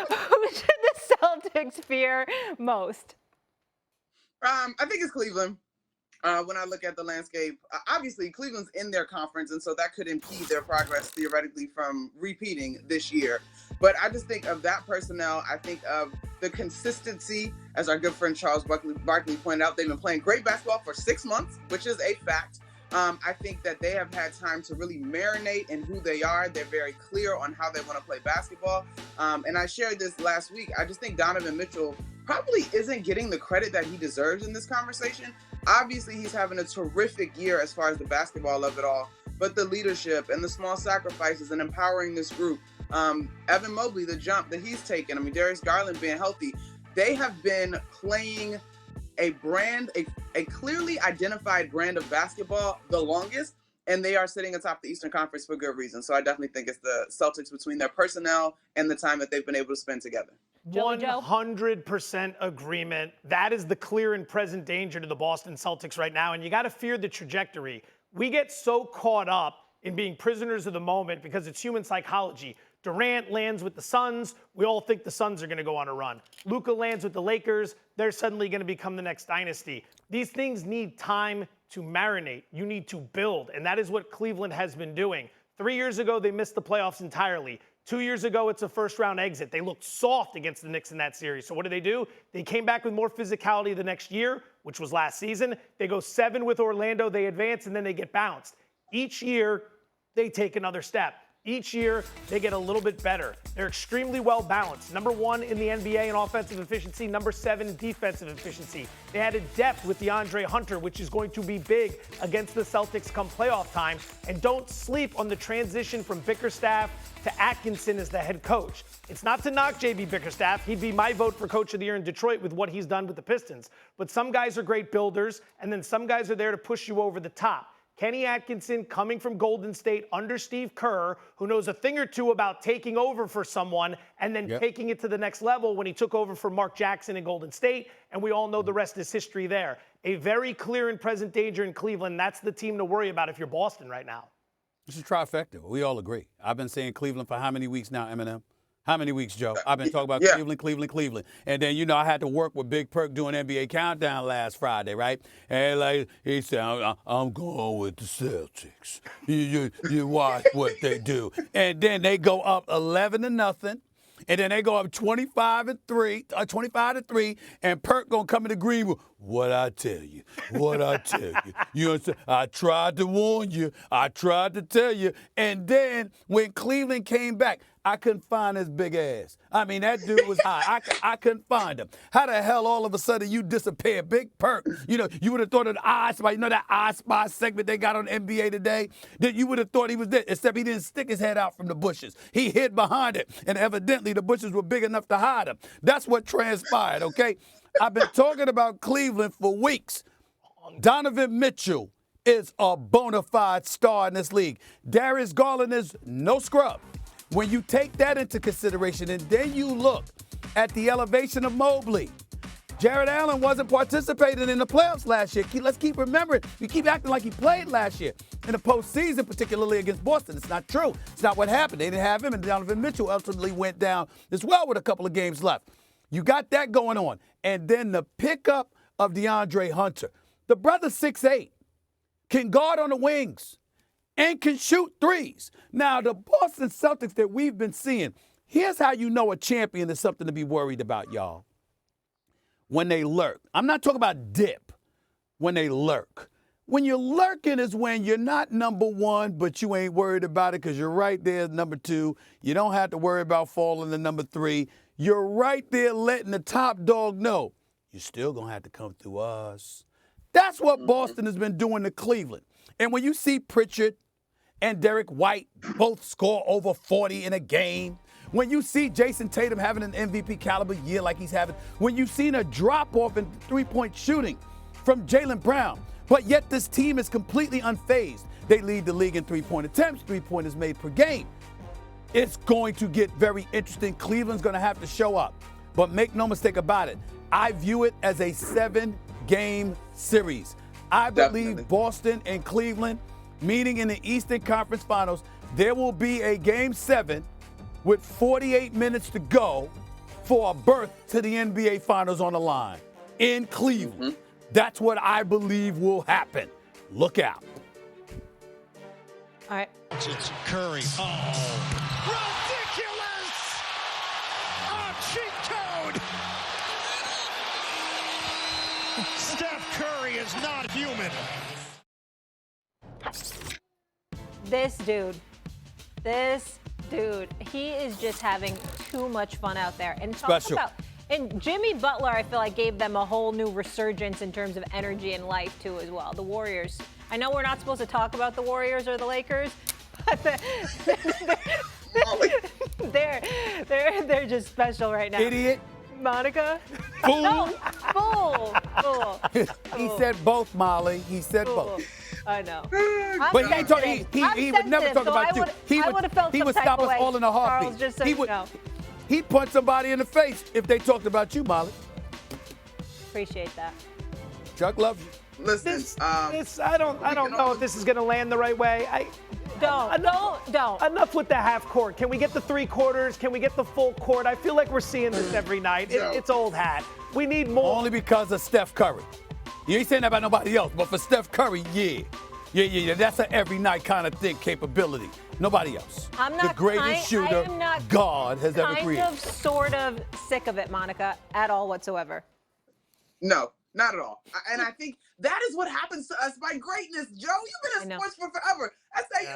Who should the Celtics fear most? I think it's Cleveland. When I look at the landscape, obviously Cleveland's in their conference, and so that could impede their progress theoretically from repeating this year. But I just think of that personnel. I think of the consistency, as our good friend Charles Barkley pointed out. They've been playing great basketball for 6 months, which is a fact. I think that they have had time to really marinate in who they are. They're very clear on how they want to play basketball. And I shared this last week. I just think Donovan Mitchell probably isn't getting the credit that he deserves in this conversation. Obviously, he's having a terrific year as far as the basketball of it all, but the leadership and the small sacrifices and empowering this group, Evan Mobley, the jump that he's taken, I mean, Darius Garland being healthy, they have been playing a clearly identified brand of basketball the longest, and they are sitting atop the Eastern Conference for good reason. So I definitely think it's the Celtics between their personnel and the time that they've been able to spend together. 100% agreement. That is the clear and present danger to the Boston Celtics right now, and you got to fear the trajectory. We get so caught up in being prisoners of the moment because it's human psychology. Durant lands with the Suns. We all think the Suns are going to go on a run. Luka lands with the Lakers. They're suddenly going to become the next dynasty. These things need time to marinate. You need to build, and that is what Cleveland has been doing. 3 years ago, they missed the playoffs entirely. 2 years ago, it's a first-round exit. They looked soft against the Knicks in that series. So what do? They came back with more physicality the next year, which was last season. They go 7 with Orlando. They advance, and then they get bounced. Each year, they take another step. Each year, they get a little bit better. They're extremely well balanced. Number 1 in the NBA in offensive efficiency, number 7 in defensive efficiency. They added depth with DeAndre Hunter, which is going to be big against the Celtics come playoff time. And don't sleep on the transition from Bickerstaff to Atkinson as the head coach. It's not to knock J.B. Bickerstaff. He'd be my vote for coach of the year in Detroit with what he's done with the Pistons. But some guys are great builders, and then some guys are there to push you over the top. Kenny Atkinson coming from Golden State under Steve Kerr, who knows a thing or two about taking over for someone and then taking it to the next level when he took over for Mark Jackson in Golden State, and we all know the rest is history there. A very clear and present danger in Cleveland. That's the team to worry about if you're Boston right now. This is trifecta. We all agree. I've been saying Cleveland for how many weeks now, Eminem? How many weeks, Joe? I've been talking about Cleveland. And then, I had to work with Big Perk doing NBA Countdown last Friday, right? And like he said, I'm going with the Celtics. You watch what they do. And then they go up 11-0. And then they go up 25-3, and Perk gonna come in agreement with what I tell you. You understand? I tried to warn you. I tried to tell you. And then when Cleveland came back, I couldn't find his big ass. I mean, that dude was high. I couldn't find him. How the hell all of a sudden you disappear? Big Perk. You would have thought of the I Spy. That I Spy segment they got on NBA today? That you would have thought he was there, except he didn't stick his head out from the bushes. He hid behind it, and evidently the bushes were big enough to hide him. That's what transpired, okay? I've been talking about Cleveland for weeks. Donovan Mitchell is a bona fide star in this league. Darius Garland is no scrub. When you take that into consideration and then you look at the elevation of Mobley, Jared Allen wasn't participating in the playoffs last year. Let's keep remembering. You keep acting like he played last year in the postseason, particularly against Boston. It's not true. It's not what happened. They didn't have him, and Donovan Mitchell ultimately went down as well with a couple of games left. You got that going on. And then the pickup of DeAndre Hunter. The brother's 6'8", can guard on the wings, and can shoot threes. Now, the Boston Celtics that we've been seeing, here's how you know a champion is something to be worried about, y'all. When they lurk. I'm not talking about dip. When they lurk. When you're lurking is when you're not number 1, but you ain't worried about it because you're right there at number 2. You don't have to worry about falling to number 3. You're right there letting the top dog know you're still going to have to come through us. That's what Boston has been doing to Cleveland. And when you see Pritchard and Derek White both score over 40 in a game, when you see Jason Tatum having an MVP caliber year like he's having, when you've seen a drop-off in three-point shooting from Jaylen Brown, but yet this team is completely unfazed. They lead the league in three-point attempts, three-pointers made per game. It's going to get very interesting. Cleveland's going to have to show up. But make no mistake about it, I view it as a 7-game series. I believe Boston and Cleveland, meeting in the Eastern Conference Finals, there will be a Game 7 with 48 minutes to go for a berth to the NBA Finals on the line in Cleveland. That's what I believe will happen. Look out. All right. It's Curry. Oh, ridiculous! A cheat code! Steph Curry is not human. This dude, he is just having too much fun out there. And talk Special. about, and Jimmy Butler, I feel like, gave them a whole new resurgence in terms of energy and life too, as well. The Warriors. I know we're not supposed to talk about the Warriors or the Lakers, but they're just special right now. Idiot. Monica. Fool. No, fool. He said both, Molly. He said both. I know. But he would never talk about you. He would stop us all in a heartbeat. Charles, just so you know. He'd punch somebody in the face if they talked about you, Molly. Appreciate that. Chuck loves you. Listen, I don't know if this is going to land the right way. Don't. Enough with the half court. Can we get the 3/4? Can we get the full court? I feel like we're seeing this every night. It's old hat. We need more. Only because of Steph Curry. You ain't saying that about nobody else, but for Steph Curry, yeah. That's an every night kind of thing capability. Nobody else. I'm not the greatest shooter God has ever created. Kind of, sort of sick of it, Monica, at all whatsoever. no, not at all. And I think that is what happens to us by greatness. Joe, you've been in sports for forever. I say,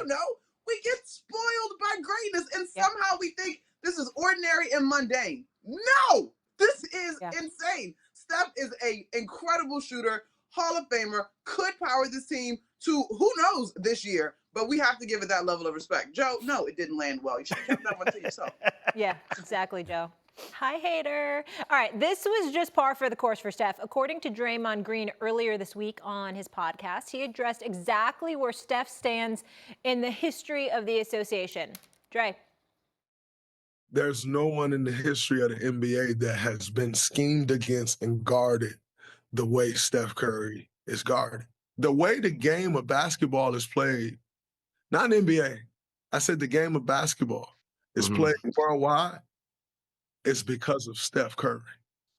we get spoiled by greatness, and somehow we think this is ordinary and mundane. No, this is insane. Steph is an incredible shooter, Hall of Famer, could power this team to who knows this year, but we have to give it that level of respect. Joe, no, it didn't land well. You should have kept that one to yourself. Yeah, exactly, Joe. Hi, hater. All right, this was just par for the course for Steph. According to Draymond Green earlier this week on his podcast, he addressed exactly where Steph stands in the history of the association. Dre. There's no one in the history of the NBA that has been schemed against and guarded the way Steph Curry is guarded. The way the game of basketball is played, not in NBA, I said the game of basketball is played worldwide, it's because of Steph Curry.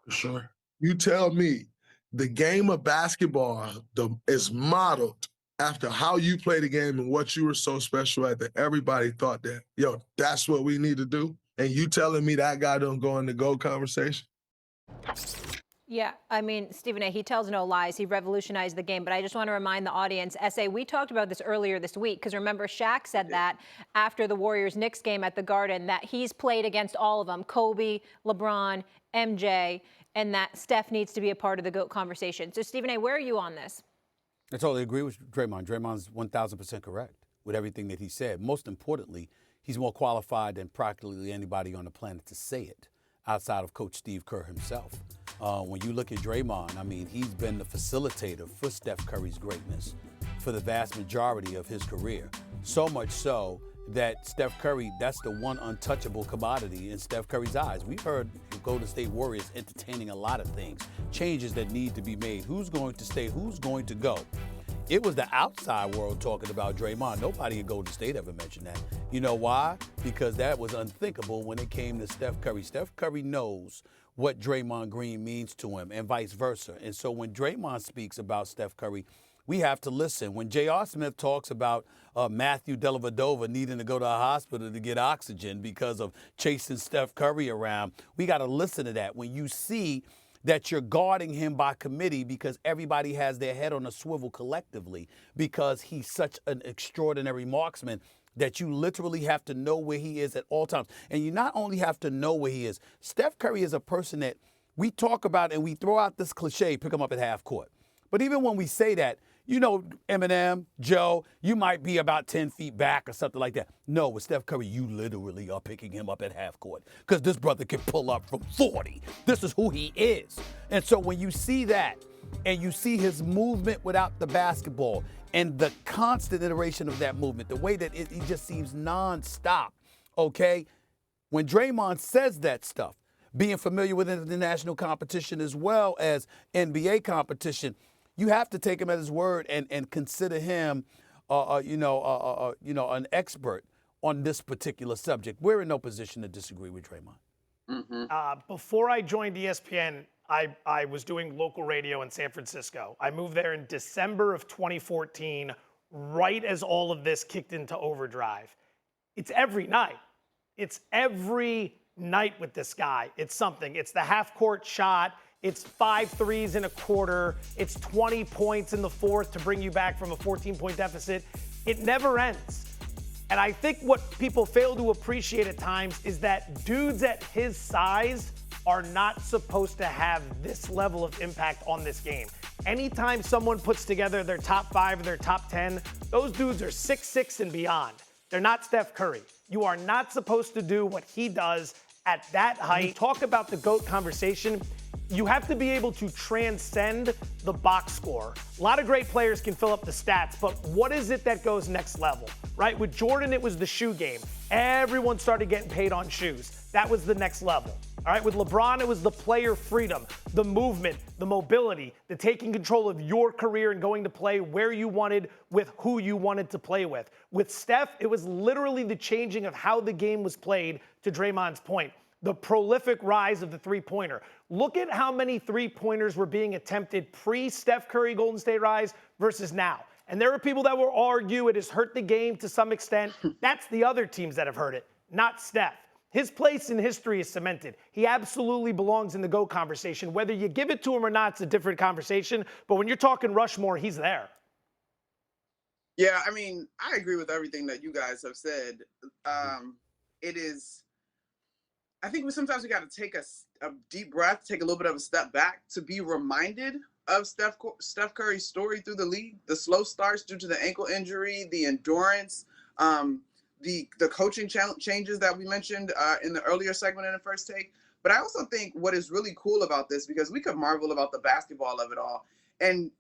For sure. You tell me the game of basketball is modeled after how you play the game and what you were so special at that everybody thought that, that's what we need to do. And you telling me that guy don't go in the GOAT conversation? Yeah, I mean, Stephen A., he tells no lies. He revolutionized the game. But I just want to remind the audience, S.A., we talked about this earlier this week, because remember, Shaq said that after the Warriors-Knicks game at the Garden, that he's played against all of them, Kobe, LeBron, MJ, and that Steph needs to be a part of the GOAT conversation. So, Stephen A., where are you on this? I totally agree with Draymond. Draymond's 1,000% correct with everything that he said. Most importantly, he's more qualified than practically anybody on the planet to say it outside of Coach Steve Kerr himself. When you look at Draymond, I mean, he's been the facilitator for Steph Curry's greatness for the vast majority of his career. So much so that Steph Curry, that's the one untouchable commodity in Steph Curry's eyes. We've heard the Golden State Warriors entertaining a lot of things, changes that need to be made, who's going to stay, who's going to go. It was the outside world talking about Draymond. Nobody in Golden State ever mentioned that. You know why? Because that was unthinkable when it came to Steph Curry. Steph Curry knows what Draymond Green means to him and vice versa. And so when Draymond speaks about Steph Curry, we have to listen. When J.R. Smith talks about Matthew Dellavedova needing to go to a hospital to get oxygen because of chasing Steph Curry around, we got to listen to that. When you see that you're guarding him by committee because everybody has their head on a swivel collectively because he's such an extraordinary marksman that you literally have to know where he is at all times. And you not only have to know where he is, Steph Curry is a person that we talk about and we throw out this cliche, pick him up at half court. But even when we say that, Eminem, Joe, you might be about 10 feet back or something like that. No, with Steph Curry, you literally are picking him up at half court because this brother can pull up from 40. This is who he is. And so when you see that and you see his movement without the basketball and the constant iteration of that movement, the way that it just seems nonstop, okay? When Draymond says that stuff, being familiar with international competition as well as NBA competition, you have to take him at his word and consider him, an expert on this particular subject. We're in no position to disagree with Draymond. Before I joined ESPN, I was doing local radio in San Francisco. I moved there in December of 2014, right as all of this kicked into overdrive. It's every night. It's every night with this guy. It's something. It's the half-court shot. It's 5 threes in a quarter. It's 20 points in the fourth to bring you back from a 14-point deficit. It never ends. And I think what people fail to appreciate at times is that dudes at his size are not supposed to have this level of impact on this game. Anytime someone puts together their top 5 or their top 10, those dudes are 6'6" and beyond. They're not Steph Curry. You are not supposed to do what he does at that height. Talk about the GOAT conversation. You have to be able to transcend the box score. A lot of great players can fill up the stats, but what is it that goes next level, right? With Jordan, it was the shoe game. Everyone started getting paid on shoes. That was the next level. All right, with LeBron, it was the player freedom, the movement, the mobility, the taking control of your career and going to play where you wanted with who you wanted to play with. With Steph, it was literally the changing of how the game was played, to Draymond's point. The prolific rise of the three-pointer. Look at how many three-pointers were being attempted pre-Steph Curry Golden State rise versus now. And there are people that will argue it has hurt the game to some extent. That's the other teams that have hurt it, not Steph. His place in history is cemented. He absolutely belongs in the GOAT conversation. Whether you give it to him or not, it's a different conversation. But when you're talking Rushmore, he's there. Yeah, I mean, I agree with everything that you guys have said. It is, I think sometimes we got to take a deep breath, take a little bit of a step back to be reminded of Steph Curry's story through the league, the slow starts due to the ankle injury, the endurance, the coaching changes that we mentioned in the earlier segment in the first take. But I also think what is really cool about this, because we could marvel about the basketball of it all. And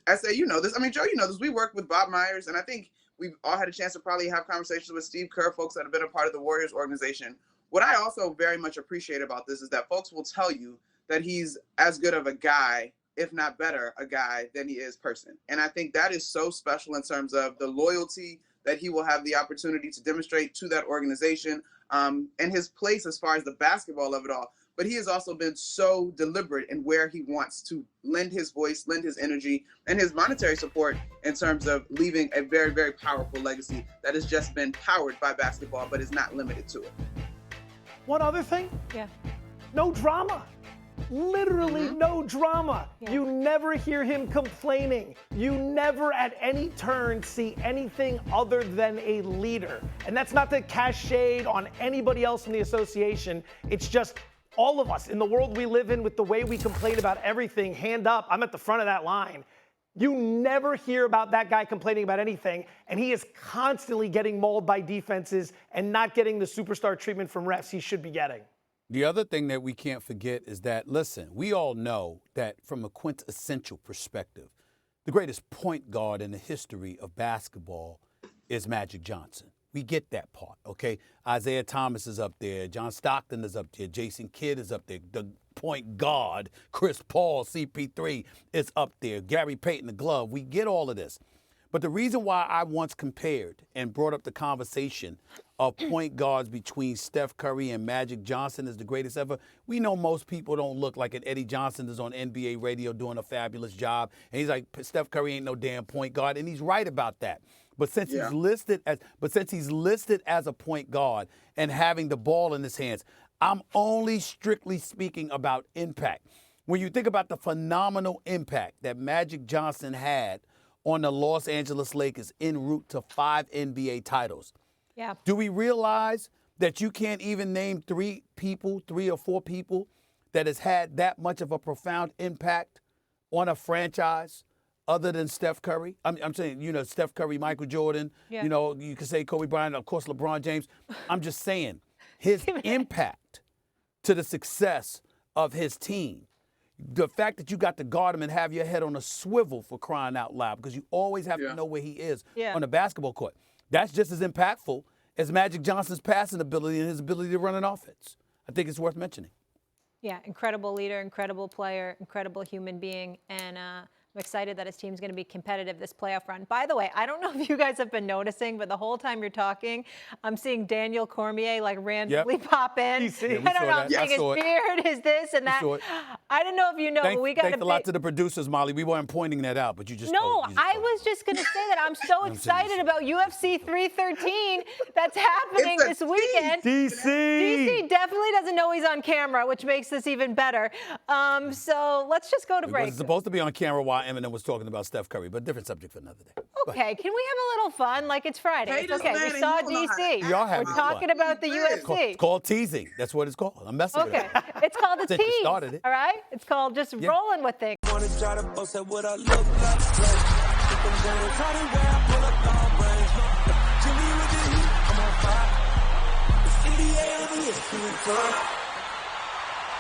I say, you know this. I mean, Joe, you know this. We work with Bob Myers, and I think we've all had a chance to probably have conversations with Steve Kerr, folks that have been a part of the Warriors organization. What I also very much appreciate about this is that folks will tell you that he's as good of a guy, if not better, a guy than he is person. And I think that is so special in terms of the loyalty that he will have the opportunity to demonstrate to that organization, and his place as far as the basketball of it all. But he has also been so deliberate in where he wants to lend his voice, lend his energy, and his monetary support in terms of leaving a very, very powerful legacy that has just been powered by basketball, but is not limited to it. One other thing? Yeah. No drama. Literally no drama. Yeah. You never hear him complaining. You never at any turn see anything other than a leader. And that's not to cast shade on anybody else in the association. It's just all of us in the world we live in, with the way we complain about everything, hand up, I'm at the front of that line. You never hear about that guy complaining about anything, and he is constantly getting mauled by defenses and not getting the superstar treatment from refs he should be getting. The other thing that we can't forget is that, listen, we all know that from a quintessential perspective, the greatest point guard in the history of basketball is Magic Johnson. We get that part, okay? Isaiah Thomas is up there. John Stockton is up there. Jason Kidd is up there. The point guard, Chris Paul, CP3 is up there. Gary Payton, the glove. We get all of this. But the reason why I once compared and brought up the conversation of point guards between Steph Curry and Magic Johnson as the greatest ever, we know most people don't look like it. Eddie Johnson is on NBA radio doing a fabulous job. And he's like, Steph Curry ain't no damn point guard. And he's right about that. But since he's listed as a point guard and having the ball in his hands, I'm only strictly speaking about impact. When you think about the phenomenal impact that Magic Johnson had on the Los Angeles Lakers en route to 5 NBA titles. Yeah. Do we realize that you can't even name 3 or 4 people that has had that much of a profound impact on a franchise other than Steph Curry? I'm saying, you know, Steph Curry, Michael Jordan, you know, you could say Kobe Bryant, of course, LeBron James. I'm just saying his impact to the success of his team. The fact that you got to guard him and have your head on a swivel, for crying out loud, because you always have to know where he is on the basketball court. That's just as impactful as Magic Johnson's passing ability and his ability to run an offense. I think it's worth mentioning. Yeah, incredible leader, incredible player, incredible human being. And I'm excited that his team's going to be competitive this playoff run. By the way, I don't know if you guys have been noticing, but the whole time you're talking, I'm seeing Daniel Cormier like randomly pop in. DC. I don't know. I'm that. seeing his beard, his this and that. I don't know if you know, but we got thanks a lot to the producers, Molly. We weren't pointing that out, but you just No, told, I was just going to say that I'm so excited about UFC 313 that's happening this weekend. DC definitely doesn't know he's on camera, which makes this even better. So let's just go to break. It was supposed to be on camera while Eminem was talking about Steph Curry, but different subject for another day. Okay, can we have a little fun? Like it's Friday. It's okay. We saw DC. We are having We're talking fun. about the UFC. It's called teasing. That's what it's called. I'm messing with it. Okay, it's called a Since you tease. started it. All right, it's called just rolling with things. Wanna try to boast at what I look like. Think I'm gonna try to wear, pull up long range. Jimmy with the heat, I'm on fire. It's NBA over here,